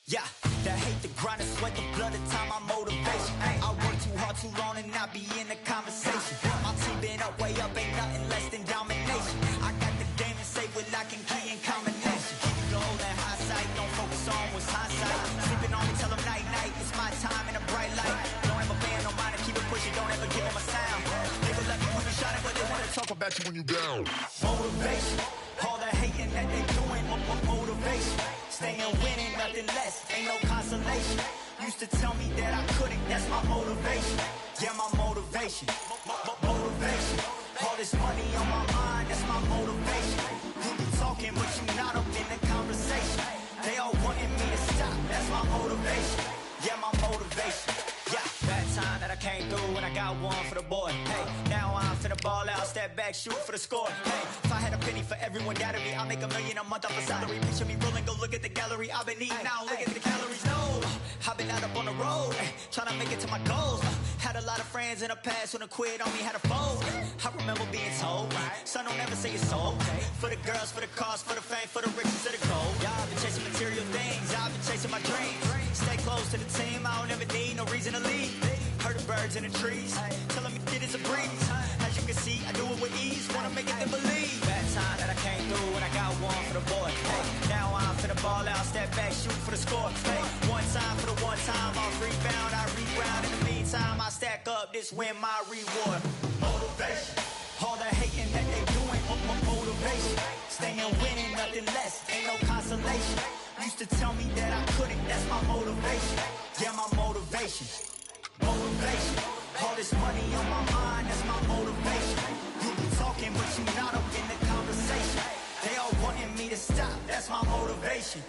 Yeah, that hate, the grind, the sweat, the blood, the time, my motivation. I work too hard, too long, and not be in the conversation. My team been up, way up, ain't nothing less than domination. I got the game and say with lock and key and combination. Keep it gold and high sight, don't focus on what's hindsight. Sleeping on me, tell them night, night, it's my time in a bright light. Don't ever band on mine and keep it pushing, don't ever give them a sound. They will let me when you shine it, but they wanna talk about you when you down. Motivation, all the hating that they doing, motivation. Staying winning, nothing less, ain't no consolation. Used to tell me that I couldn't, that's my motivation. Yeah, my motivation, motivation. All this money on my mind, that's my motivation. You be talking, but you not up in the conversation. They all wanting me to stop, that's my motivation. Yeah, my motivation. Yeah, that time that I came through and I got one for the boy. Hey, now I'm finna ball out, step back, shoot for the score. Hey, if I had a penny for everyone doubted me, I'll make $1 million a month off a salary. Picture me rolling, go look at the gallery. I've been eating now, look at the calories. No, I've been out up on the road, trying to make it to my goals. Had a lot of friends in the past when I quit on me, had a fold. I remember being told, son, don't ever say it's sold. For the girls, for the cars, for the fame, for the riches, for the gold. Yeah, I've been chasing material things, I've been chasing my dreams. Stay close to the team, I don't ever need no reason to leave. Heard the birds in the trees, telling me it is a breeze. As you can see, I do it with ease, wanna make it then believe. That time that I came through and I got one for the boy. Hey, now I'm finna ball out, step back, shoot for the score. Hey, one time for the one time, I'll rebound, I reground. In the meantime, I stack up, this win my reward. Motivation, all the hating that they doing, motivation. Staying winning, nothing less, ain't no consolation. Used to tell me that I couldn't, that's my motivation. Yeah, my motivation, motivation. All this money on my mind, that's my motivation. You be talking, but you not up in the conversation. They all wanting me to stop, that's my motivation.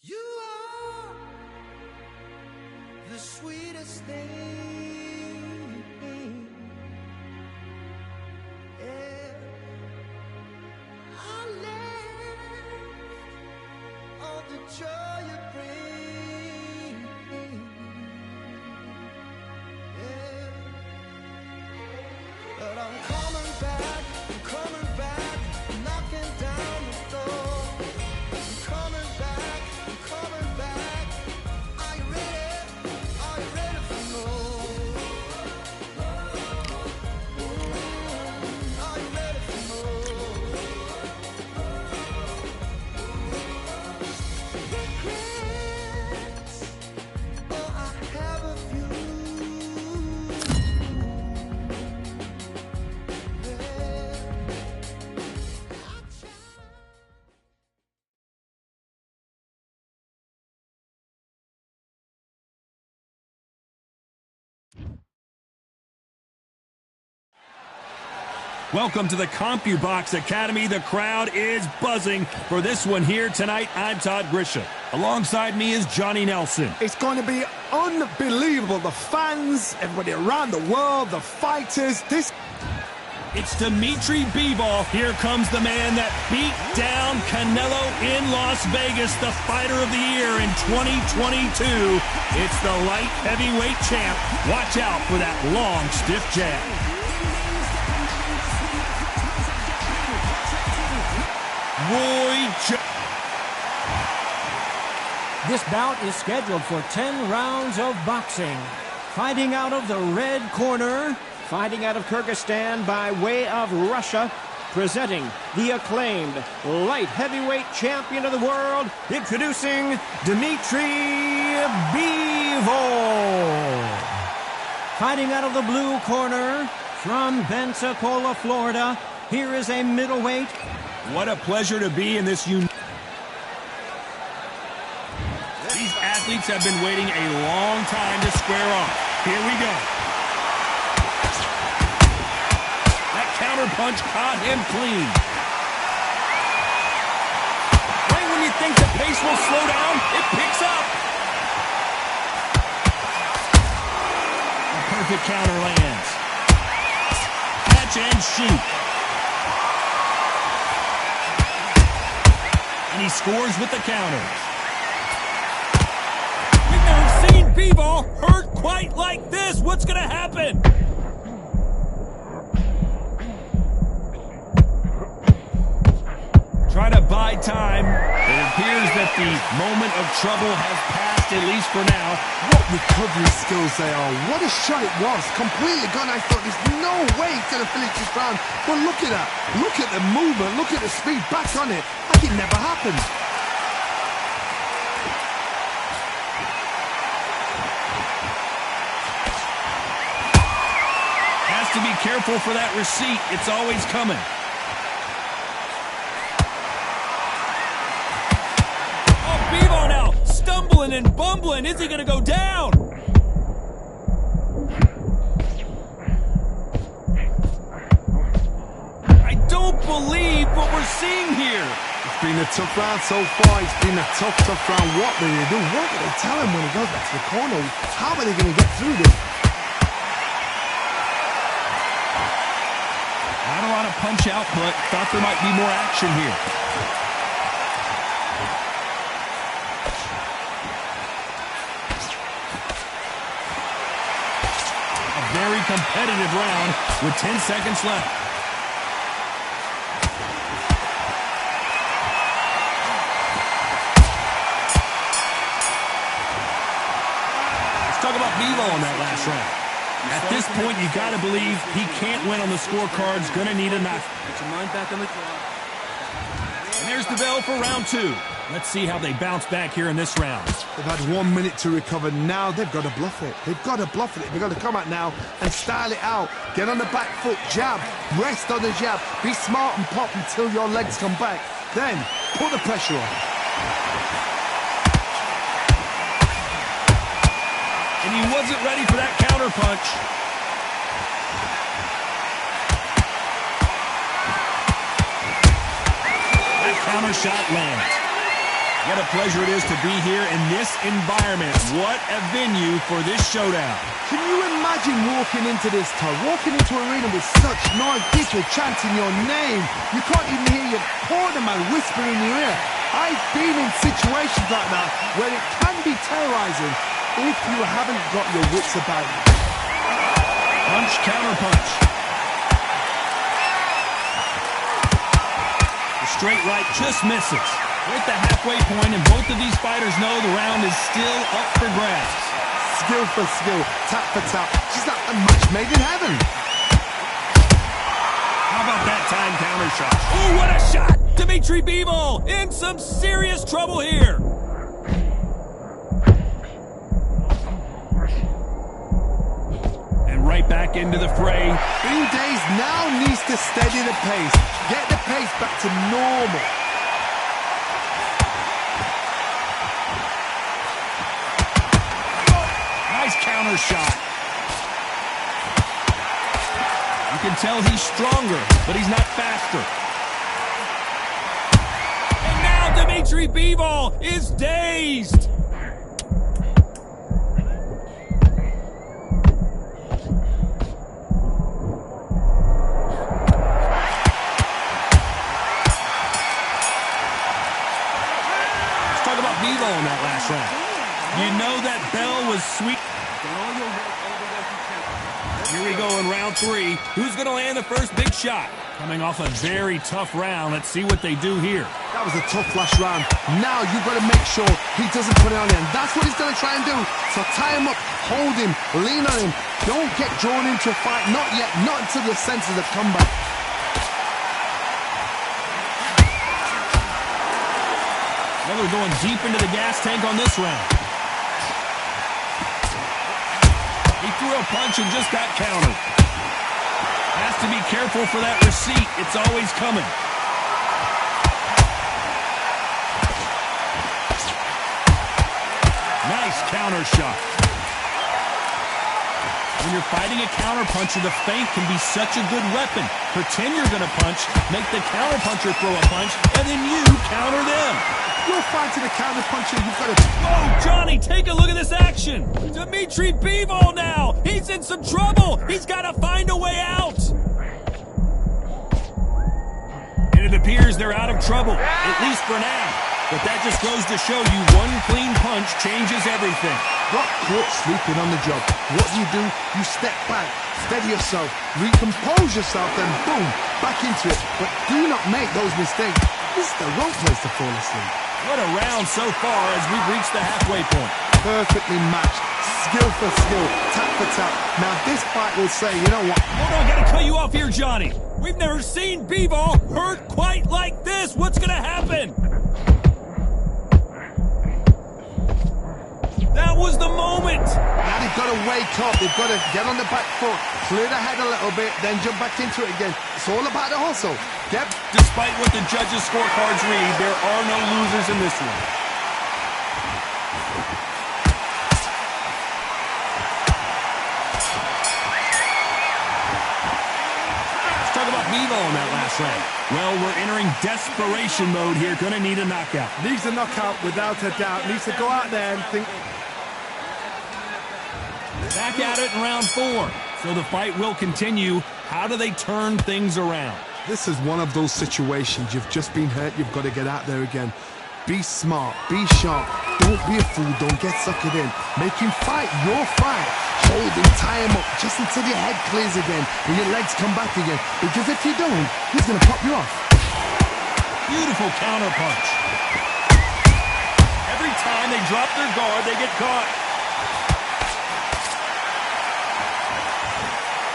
You are the sweetest thing, yeah. I live on the joy you bring, yeah. But I'm Welcome to the CompuBox Academy. The crowd is buzzing for this one here tonight. I'm Todd Grisham. Alongside me is Johnny Nelson. It's going to be unbelievable. The fans, everybody around the world, the fighters. It's Dimitri Bivol. Here comes the man that beat down Canelo in Las Vegas, the fighter of the year in 2022. It's the light heavyweight champ. Watch out for that long, stiff jab. This bout is scheduled for 10 rounds of boxing. Fighting out of the red corner, fighting out of Kyrgyzstan by way of Russia, presenting the acclaimed light heavyweight champion of the world, introducing Dimitri Bivol. Fighting out of the blue corner from Pensacola, Florida, here is a middleweight. What a pleasure to be in this unique. These athletes have been waiting a long time to square off. Here we go. That counter punch caught him clean. Right when you think the pace will slow down, it picks up. A perfect counter lands. Catch and shoot. And he scores with the counter. We've never seen Bivol hurt quite like this. What's going to happen? Try to buy time. It appears that the moment of trouble has passed, at least for now. What recovery skills they are. What a shot it was. Completely gone. I thought there's no way to finish this round. But look at that. Look at the movement. Look at the speed. Back on it. Like it never happened. Has to be careful for that receipt. It's always coming. Bivol now, stumbling and bumbling. Is he going to go down? I don't believe what we're seeing here. It's been a tough round so far. It's been a tough round. What do they do? What do they tell him when he goes back to the corner? How are they going to get through this? Not a lot of punch output. Thought there might be more action here. Very competitive round with 10 seconds left. Let's talk about Bivol in that last round. At this point, you got to believe he can't win on the scorecards. Going to need a knock. Get your mind back on the clock. And there's the bell for round two. Let's see how they bounce back here in this round. They've had 1 minute to recover. Now they've got to bluff it. They've got to bluff it. They've got to come out now and style it out. Get on the back foot, jab, rest on the jab. Be smart and pop until your legs come back. Then put the pressure on. And he wasn't ready for that counter punch. That counter shot lands. What a pleasure it is to be here in this environment. What a venue for this showdown. Can you imagine walking into this, Todd? Walking into an arena with such noise, people chanting your name. You can't even hear your cornerman whisper in your ear. I've been in situations like that where it can be terrorizing if you haven't got your wits about you. Punch, counter punch. The straight right just misses. We're at the halfway point, and both of these fighters know the round is still up for grabs. Skill for skill, tap for tap. She's like a match made in heaven. How about that time counter shot? Oh, what a shot! Dimitri Bivol in some serious trouble here. And right back into the fray. Days now needs to steady the pace. Get the pace back to normal. Nice counter shot. can tell he's stronger, but he's not faster. And now Dimitri Bivol is dazed. Bivol in that last round. You know that bell was sweet. Here we go in round 3. Who's going to land the first big shot? Coming off a very tough round. Let's see what they do here. That was a tough last round. Now you've got to make sure he doesn't put it on him. That's what he's going to try and do. So tie him up, hold him, lean on him. Don't get drawn into a fight. Not yet. Not until the senses have come back. Now we're going deep into the gas tank on this round. He threw a punch and just got countered. Has to be careful for that receipt. It's always coming. Nice counter shot. When you're fighting a counter puncher, the feint can be such a good weapon. Pretend you're going to punch, make the counter puncher throw a punch, and then you counter them. You're fighting a counter puncher. You've got to... Oh, Johnny, take a look at this action. Dimitri Bivol now. He's in some trouble. He's got to find a way out. And it appears they're out of trouble, at least for now. But that just goes to show you one clean punch changes everything. Got caught sleeping on the job. What do? You step back, steady yourself, recompose yourself, then boom, back into it. But do not make those mistakes. This is the wrong place to fall asleep. What a round so far as we've reached the halfway point. Perfectly matched, skill for skill, tap for tap. Now this fight will say, you know what? Hold on, gotta cut you off here, Johnny. We've never seen Bivol hurt quite like this. What's gonna happen? That was the moment. Now they've got to wake up. They've got to get on the back foot, clear the head a little bit, then jump back into it again. It's all about the hustle. Yep. Despite what the judges' scorecards read, there are no losers in this one. Let's talk about Bivol in that last round. Well, we're entering desperation mode here. Gonna need a knockout. Needs a knockout without a doubt. Needs to go out there and think... Back at it in round 4. So the fight will continue. How do they turn things around? This is one of those situations. You've just been hurt. You've got to get out there again. Be smart. Be sharp. Don't be a fool. Don't get suckered in. Make him fight your fight. Hold him, tie him up just until your head clears again and your legs come back again. Because if you don't, he's going to pop you off. Beautiful counter punch. Every time they drop their guard, they get caught.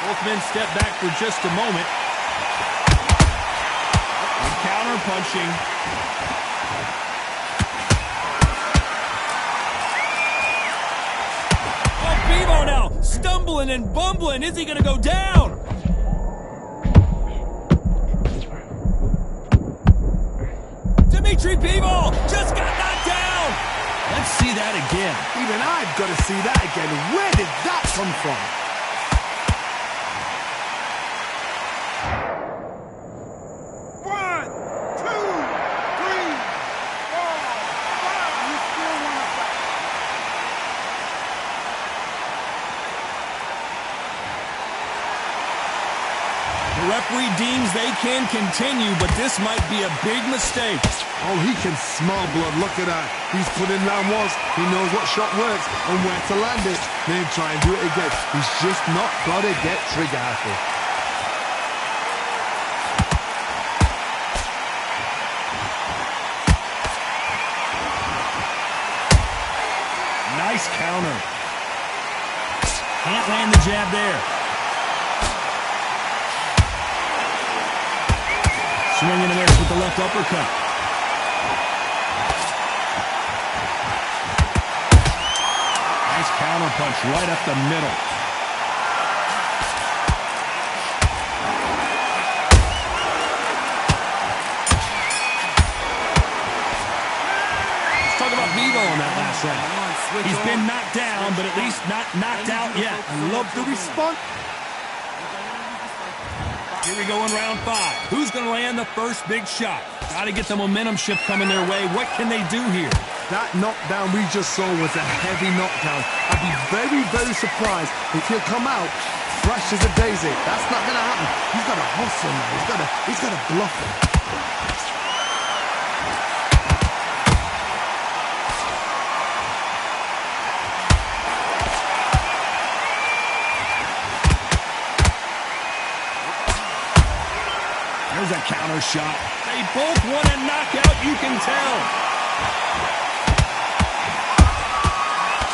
Both men step back for just a moment. And counter punching. Oh, Bivol now stumbling and bumbling. Is he going to go down? Dimitri Bivol just got knocked down. Let's see that again. Even I've got to see that again. Where did that come from? The referee deems they can continue, but this might be a big mistake. Oh, he can smell blood. Look at that. He's put in round once. He knows what shot works and where to land it. Then try and do it again. He's just not got to get trigger happy. Nice counter. Can't land the jab there. Swinging and miss with the left uppercut. Nice counter punch right up the middle. Let's talk about Bivol in that last round. He's been knocked down, but at least not knocked out yet. I love the response. Here we go in round 5. Who's going to land the first big shot? Got to get the momentum shift coming their way. What can they do here? That knockdown we just saw was a heavy knockdown. I'd be very, very surprised if he'll come out fresh as a daisy. That's not going to happen. He's got to hustle now. He's got to bluff it. There's a counter shot. They both want a knockout, you can tell.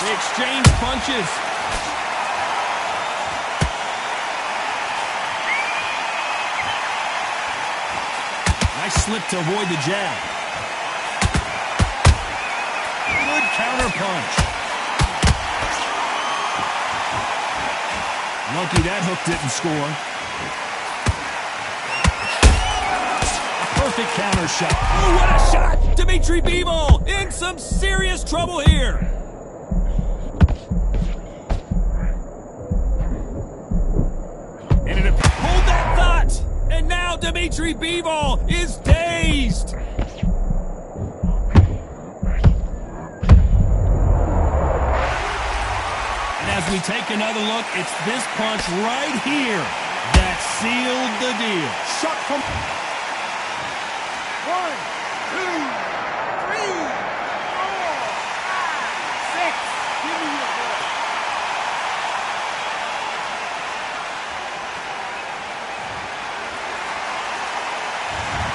They exchange punches. Nice slip to avoid the jab. Good counter punch. Lucky that hook didn't score. Perfect counter shot. Oh, what a shot! Dimitri Bivol in some serious trouble here. And hold that thought! And now Dimitri Bivol is dazed. And as we take another look, it's this punch right here that sealed the deal. Shot from... 1, 2, 3, 4, 5, 6. Give me your ball.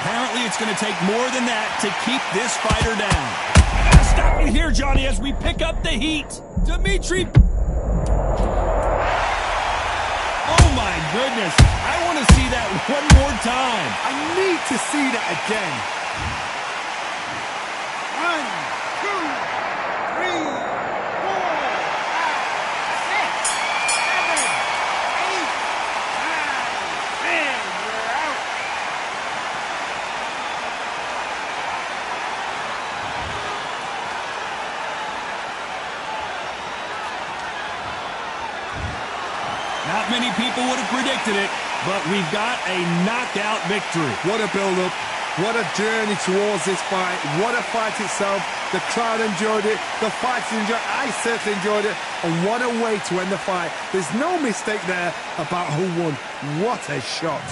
Apparently, it's going to take more than that to keep this fighter down. Stop me here, Johnny, as we pick up the heat. Dimitri. Oh, my goodness. I want to see that one more time. I need to see that again. 1, 2, 3, 4, 5, 6, 7, 8, 9, 10. We're out. Not many people would have predicted it, but we've got a knockout victory. What a build-up. What a journey towards this fight. What a fight itself. The crowd enjoyed it. The fighters enjoyed it. I certainly enjoyed it. And what a way to end the fight. There's no mistake there about who won. What a shot.